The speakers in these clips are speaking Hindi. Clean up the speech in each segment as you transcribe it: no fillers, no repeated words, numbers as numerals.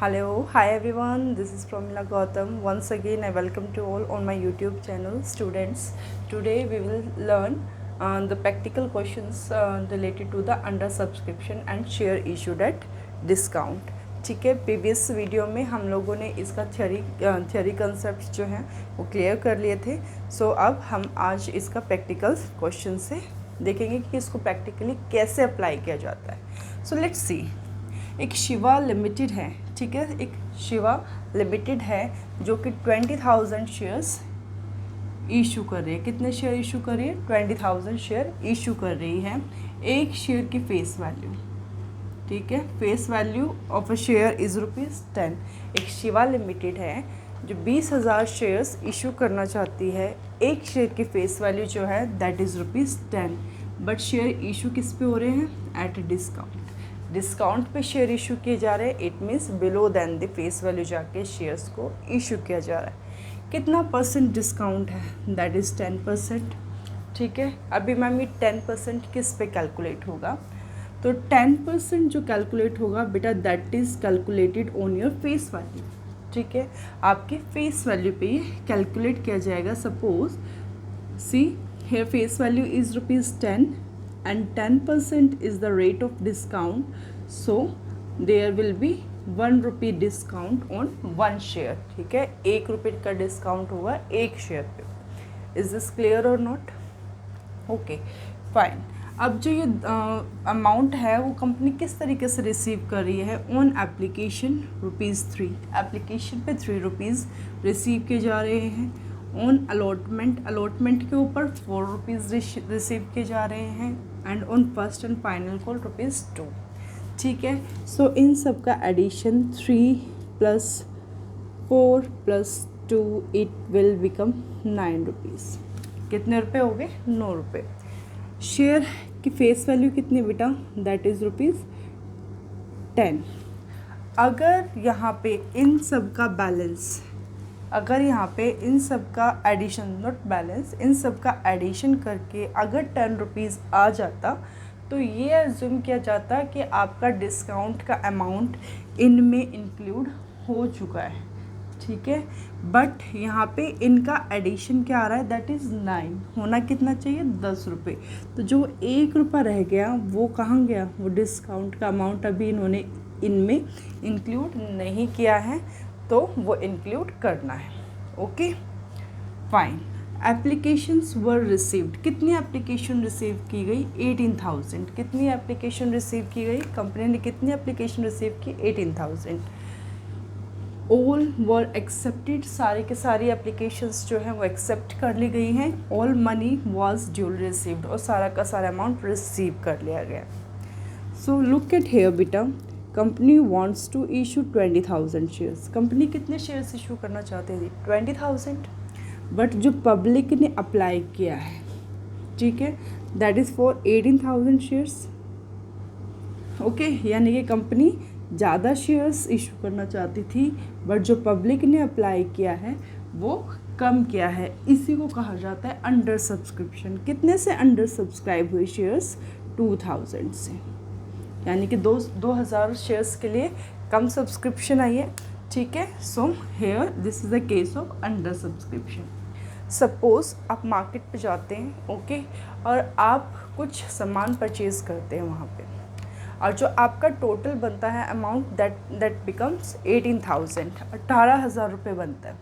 Hello, hi everyone. This is Pramila Gautam. Once again, I welcome to all on my YouTube channel, students. Today we will learn the practical questions related to the under subscription and share issued at discount. ठीक है, प्रीवियस वीडियो में हम लोगों ने इसका थ्योरी कंसेप्ट जो हैं वो क्लियर कर लिए थे. सो अब हम आज इसका प्रैक्टिकल क्वेश्चन से देखेंगे कि इसको प्रैक्टिकली कैसे अप्लाई किया जाता है. So let's see. एक शिवा लिमिटेड है, ठीक है, एक शिवा लिमिटेड है जो कि 20,000 शेयर्स इशू कर रही है. कितने शेयर इशू कर रही है? 20,000 शेयर इशू कर रही है. एक शेयर की फेस वैल्यू, ठीक है, face value of a share is ₹10. एक शिवा लिमिटेड है जो 20,000 शेयर्स इशू करना चाहती है. एक शेयर की फेस वैल्यू जो है that is ₹10. But share issue किस पे हो रहे हैं? At discount. डिस्काउंट पे शेयर इशू किए जा रहे हैं. It means below than the face value जाके शेयर्स को इशू किया जा रहा है. कितना परसेंट डिस्काउंट है? That is 10%. ठीक है, अभी मैम ये 10% किस पे कैलकुलेट होगा? तो 10% जो कैलकुलेट होगा बेटा that is calculated on your face value. ठीक है, आपके फेस वैल्यू पे ये कैलकुलेट किया जाएगा. Suppose see here face value is ₹10 and 10% is the rate of discount, so there will be ₹1 discount on one share. ठीक है, ₹1 का डिस्काउंट होगा एक शेयर पे. इज दिस क्लियर और नॉट? Okay fine. अब जो ये अमाउंट है वो कंपनी किस तरीके से रिसीव कर रही है? On application ₹3. एप्लीकेशन पे ₹3 रिसीव किए जा रहे हैं. ऑन अलॉटमेंट के ऊपर ₹4 रिसीव किए जा रहे हैं. And on first and final call ₹2. ठीक है, सो इन सब का एडिशन 3 + 4 + 2 इट विल बिकम ₹9. कितने रुपए हो गए? ₹9. शेयर की फेस वैल्यू कितनी बेटा? That is ₹10. अगर यहाँ पे इन सब का बैलेंस, अगर यहाँ पे इन सब का एडिशन, नॉट बैलेंस, इन सब का एडिशन करके अगर ₹10 आ जाता तो ये एज्यूम किया जाता कि आपका डिस्काउंट का अमाउंट इनमें इंक्लूड हो चुका है. ठीक है, बट यहाँ पे इनका एडिशन क्या आ रहा है? That is 9. होना कितना चाहिए? ₹10. तो जो ₹1 रह गया वो कहाँ गया? वो डिस्काउंट का अमाउंट अभी इन्होंने इनमें इंक्लूड नहीं किया है, तो वो इंक्लूड करना है. Okay fine. एप्लीकेशंस वर रिसीव्ड. कितनी एप्लीकेशन रिसीव की गई? 18,000. कितनी एप्लीकेशन रिसीव की गई? कंपनी ने कितनी एप्लीकेशन रिसीव की? 18,000. All were accepted. सारी के सारी एप्लीकेशंस जो हैं वो एक्सेप्ट कर ली गई हैं. All money was duly received. और सारा का सारा अमाउंट रिसीव कर लिया गया. सो लुक एट हेयर बेटा. Company wants to issue 20,000 shares. Company कितने शेयर्स इशू करना चाहते थे? 20,000. बट जो पब्लिक ने अप्लाई किया है, ठीक है, that is for 18,000 shares. Okay, यानी कि कंपनी ज़्यादा शेयर्स इशू करना चाहती थी, बट जो पब्लिक ने अप्लाई किया है वो कम किया है. इसी को कहा जाता है अंडर सब्सक्रिप्शन. कितने से अंडर सब्सक्राइब हुए शेयर्स? 2,000 से. यानी कि 2,000 शेयर्स के लिए कम सब्सक्रिप्शन आई है. ठीक है, so here this is the case of under subscription. Suppose आप मार्केट पे जाते हैं, ओके, और आप कुछ सामान परचेज करते हैं वहाँ पे, और जो आपका टोटल बनता है अमाउंट दैट बिकम्स 18,000. 18,000 रुपये बनता है.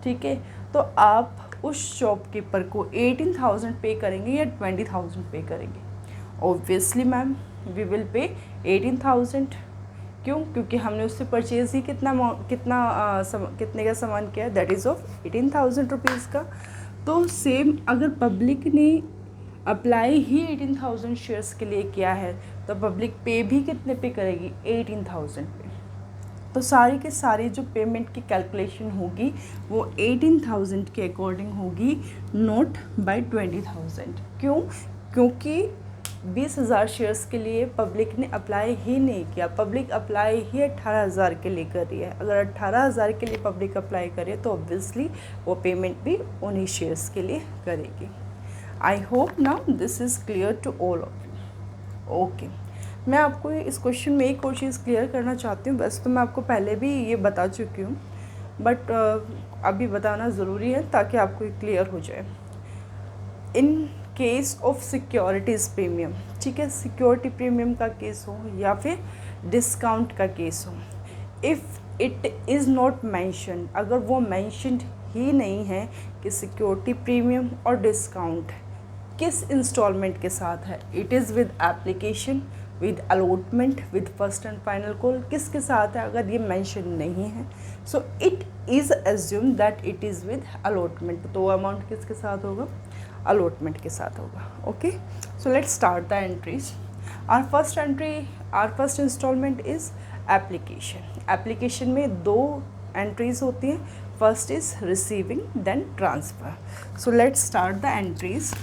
ठीक है, तो आप उस शॉपकीपर को 18,000 पे करेंगे या 20,000 पे करेंगे? Obviously ma'am we will pay 18,000. क्यों? क्योंकि हमने उससे परचेज ही कितने का सामान किया है? दैट इज़ ऑफ 18,000 रुपीज़ का. तो सेम अगर पब्लिक ने अप्लाई ही 18,000 शेयर्स के लिए किया है तो पब्लिक पे भी कितने पे करेगी? 18,000 पे. तो सारी के सारी जो पेमेंट की कैलकुलेशन होगी वो 18,000 के अकॉर्डिंग होगी, नॉट बाय 20,000. क्यों? क्योंकि 20,000 शेयर्स के लिए पब्लिक ने अप्लाई ही नहीं किया. पब्लिक अप्लाई ही 18,000 के लिए कर रही है. अगर 18,000 के लिए पब्लिक अप्लाई करे तो ऑब्वियसली वो पेमेंट भी उन्हीं शेयर्स के लिए करेगी. I hope now this is clear to all of you. Okay मैं आपको इस क्वेश्चन में एक और चीज़ क्लियर करना चाहती हूँ। वैसे तो मैं आपको पहले भी ये बता चुकी हूँ, बट अभी बताना ज़रूरी है ताकि आपको ये क्लियर हो जाए। In case of securities premium, ठीक है, सिक्योरिटी प्रीमियम का केस हो या फिर डिस्काउंट का केस हो, if it is not mention, अगर वो मैंशनड ही नहीं है कि सिक्योरिटी प्रीमियम और डिस्काउंट किस इंस्टॉलमेंट के साथ है, it is with application, with allotment, with first and final call, किसके साथ है, अगर ये मेंशन नहीं है, so it is assume that it is with allotment. तो अमाउंट किसके साथ होगा, अलॉटमेंट के साथ होगा। Okay, so let's start the entries. Our first entry, our first instalment is application. Application में 2 एंट्रीज होती हैं, first is receiving then transfer. So let's start the entries.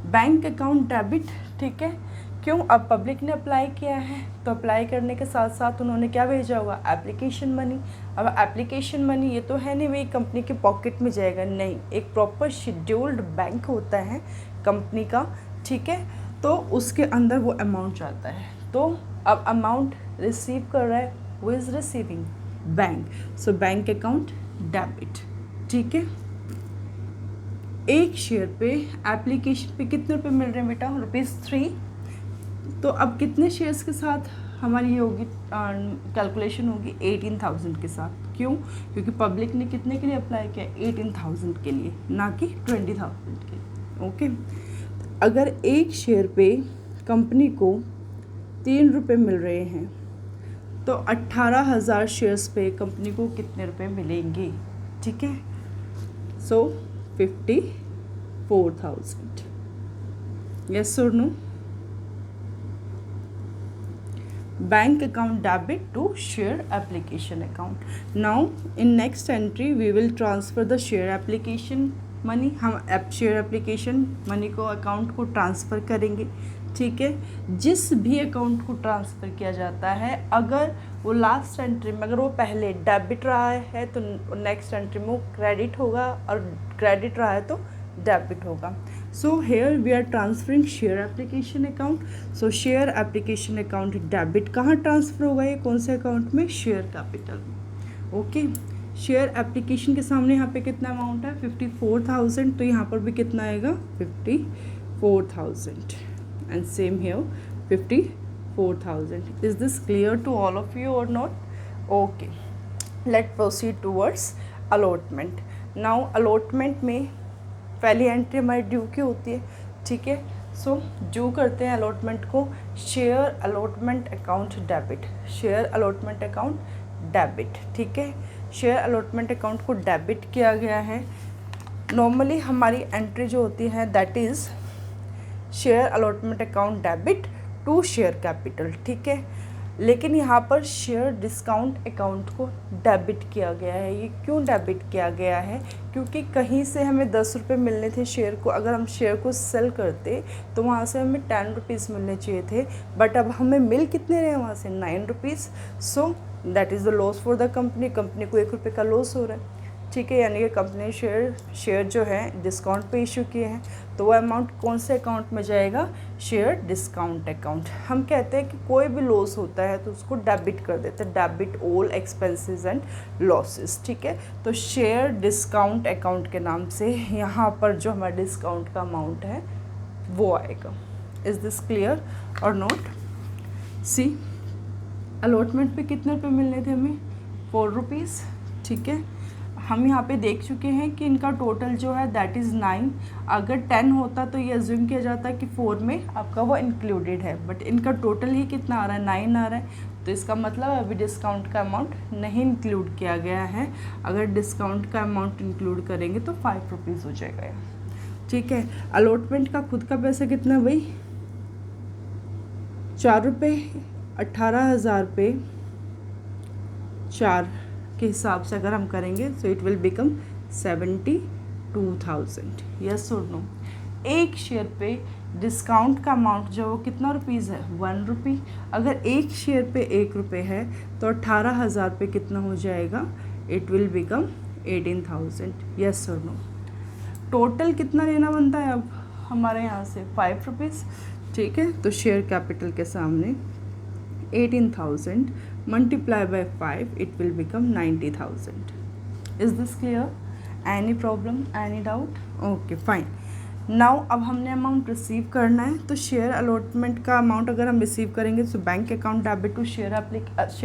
Bank account debit, ठीक है, क्यों, अब पब्लिक ने अप्लाई किया है तो अप्लाई करने के साथ साथ उन्होंने क्या भेजा होगा, एप्लीकेशन मनी। अब एप्लीकेशन मनी ये तो है नहीं वही कंपनी के पॉकेट में जाएगा, नहीं, एक प्रॉपर शेड्यूल्ड बैंक होता है कंपनी का, ठीक है, तो उसके अंदर वो अमाउंट जाता है। तो अब अमाउंट रिसीव कर रहा है, who is receiving, bank, so bank account debit, ठीक है। एक शेयर पे एप्लीकेशन पे कितने रुपए मिल रहे हैं बेटा, ₹3। तो अब कितने शेयर्स के साथ हमारी ये होगी कैलकुलेशन होगी, 18,000 के साथ। क्यों, क्योंकि पब्लिक ने कितने के लिए अप्लाई किया, 18,000 के लिए, ना कि 20,000 के लिए। ओके, अगर एक शेयर पे कंपनी को 3 रुपये मिल रहे हैं तो 18,000 शेयर्स पे कंपनी को कितने रुपए मिलेंगे, ठीक है, सो 54,000। यस और no, bank account debit to share application account. Now in next entry we will transfer the share application money. हम share application money को account को ट्रांसफ़र करेंगे, ठीक है। जिस भी अकाउंट को ट्रांसफ़र किया जाता है, अगर वो लास्ट एंट्री में अगर वो पहले डेबिट रहा है तो नेक्स्ट एंट्री में वो क्रेडिट होगा, और क्रेडिट रहा है तो डेबिट होगा। So here we are transferring share application account. So share application account debit कहाँ ट्रांसफ़र होगा, ये कौन से अकाउंट में, शेयर कैपिटल में। ओके, शेयर एप्लीकेशन के सामने यहाँ पे कितना अमाउंट है, 54,000, तो यहाँ पर भी कितना आएगा, 54,000, and same here 54,000। Is this clear to all of you और not? Okay, let proceed towards allotment. Now allotment में पहली एंट्री हमारी ड्यू की होती है, ठीक है। सो ड्यू करते हैं अलॉटमेंट को, share allotment account debit, share allotment account debit, ठीक है। शेयर अलॉटमेंट अकाउंट को डेबिट किया गया है। नॉर्मली हमारी एंट्री जो होती है that is share allotment account debit to share capital, ठीक है। लेकिन यहाँ पर शेयर डिस्काउंट अकाउंट को डेबिट किया गया है। ये क्यों डेबिट किया गया है, क्योंकि कहीं से हमें 10 रुपये मिलने थे शेयर को, अगर हम शेयर को सेल करते तो वहाँ से हमें 10 रुपीज़ मिलने चाहिए थे, बट अब हमें मिल कितने रहे वहाँ से, 9 rupees. So that is the loss for the company, company को 1 रुपये का लॉस हो रहा है, ठीक है। यानी कि कंपनी शेयर जो है डिस्काउंट पे इशू किए हैं, तो वो अमाउंट कौन से अकाउंट में जाएगा, शेयर डिस्काउंट अकाउंट। हम कहते हैं कि कोई भी लॉस होता है तो उसको डेबिट कर देते हैं, debit all expenses and losses, ठीक है। तो शेयर डिस्काउंट अकाउंट के नाम से यहाँ पर जो हमारा डिस्काउंट का अमाउंट है वो आएगा। इज़ दिस क्लियर और नॉट? सी, अलॉटमेंट पे कितने रुपये मिलने थे हमें, 4 रुपीज़, ठीक है। हम यहाँ पे देख चुके हैं कि इनका टोटल जो है दैट इज़ 9। अगर 10 होता तो ये अज्यूम किया जाता कि 4 में आपका वो इंक्लूडेड है, बट इनका टोटल ही कितना आ रहा है, 9 आ रहा है, तो इसका मतलब अभी डिस्काउंट का अमाउंट नहीं इंक्लूड किया गया है। अगर डिस्काउंट का अमाउंट इंक्लूड करेंगे तो 5 रुपीज़ हो जाएगा, ठीक है। अलॉटमेंट का खुद का पैसा कितना भाई, 4 रुपये, 18,000 पे 4 के हिसाब से अगर हम करेंगे so it will become 72,000। Yes और नो? एक शेयर पे डिस्काउंट का अमाउंट जो वो कितना रुपीज़ है, 1 रुपी। अगर एक शेयर पे 1 रुपये है तो 18,000 पे कितना हो जाएगा, इट विल बिकम 18,000। यस और नो? टोटल कितना लेना बनता है अब हमारे यहाँ से, 5 रुपीज़। ठीक है, तो शेयर कैपिटल के सामने 18,000 multiply by 5 it will become 90,000. Is this clear? Any problem, any doubt? Okay fine. Now अब हमने अमाउंट रिसीव करना है, तो शेयर अलॉटमेंट का अमाउंट अगर हम रिसीव करेंगे तो bank account debit to share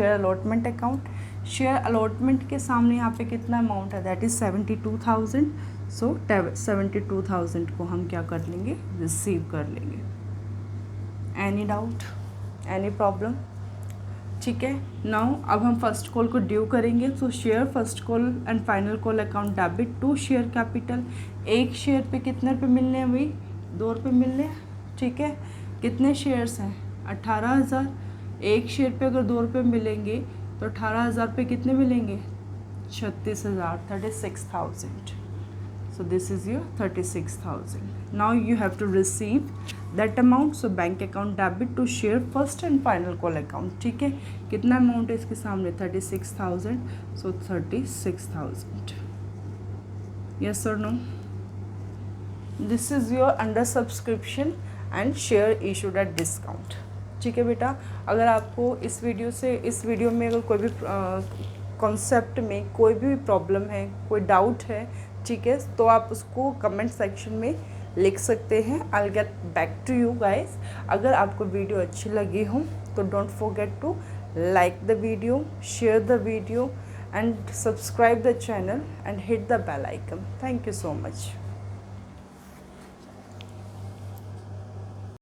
allotment account. Share allotment के सामने यहाँ पे कितना अमाउंट है, दैट इज़ 72,000. सो 72,000 को हम क्या कर लेंगे, रिसीव कर लेंगे. Any doubt, any problem? ठीक है. नाउ अब हम फर्स्ट कॉल को ड्यू करेंगे. तो share first call and final call account debit to share capital. एक शेयर पे कितने रुपये मिलने हैं भाई, 2 रुपये मिलने हैं. ठीक है, कितने शेयर्स हैं, 18,000. एक शेयर पे अगर 2 रुपये मिलेंगे तो 18,000 पे कितने मिलेंगे, 36,000, 36,000. So this is your 36,000. Now you have to receive that amount. So bank account debit to share first and final call account. ठीक है, कितना अमाउंट है इसके सामने, 36,000. So 36,000. Yes or no? This is your under subscription and share issued at discount. ठीक है बेटा, अगर आपको इस वीडियो में अगर कोई भी कॉन्सेप्ट में कोई भी प्रॉब्लम है, कोई डाउट है, ठीक है, तो आप उसको कमेंट सेक्शन में लिख सकते हैं. I will get back to you guys. अगर आपको वीडियो अच्छी लगी हो तो don't forget to like the video, share the video and subscribe the channel and hit the bell icon. Thank you so much.